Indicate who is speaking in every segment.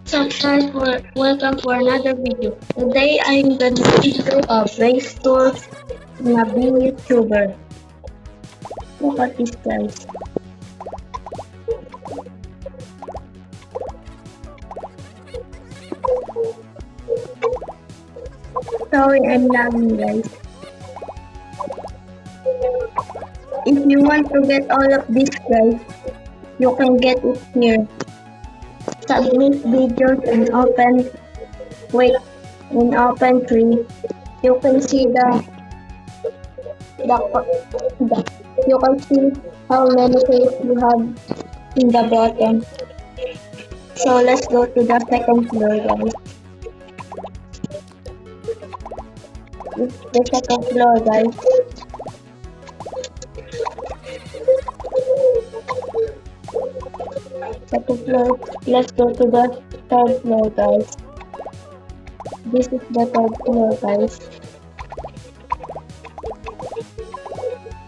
Speaker 1: So guys, welcome for another video. Today I'm gonna teach you a base tool in a VTuber. Look at this guys. Sorry I'm lagging guys. If you want to get all of this guys, you can get it here. Submit videos and open tree. You can see you can see how many trees you have in the bottom. So let's go to the second floor guys. This is the second floor guys. Second floor. Let's go to the third floor guys. This is the third floor guys.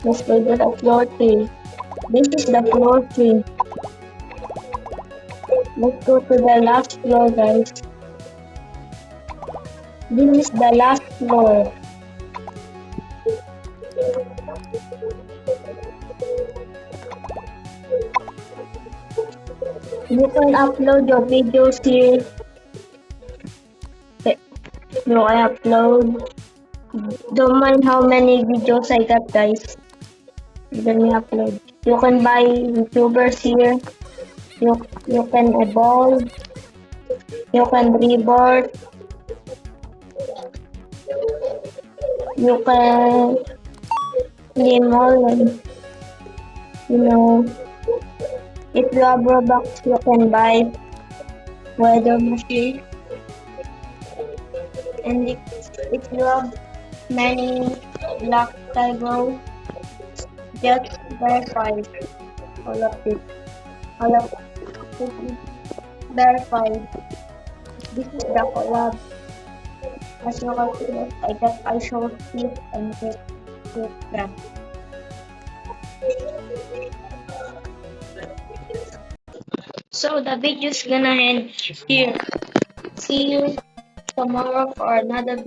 Speaker 1: Let's go to the floor 3. This is the floor 3. Let's go to the last floor guys. This is the last floor. You can upload your videos here. You can upload. Don't mind how many videos I got guys. Let me upload. You can buy YouTubers here. You can evolve. You can reboot. You can name all and if you have Robux you can buy weather machine. And if you have many black tiger, just verify all of it. All of it is verified. This is the collab. As you can see, I show it and get that. So the video is gonna end here. See you tomorrow for another video.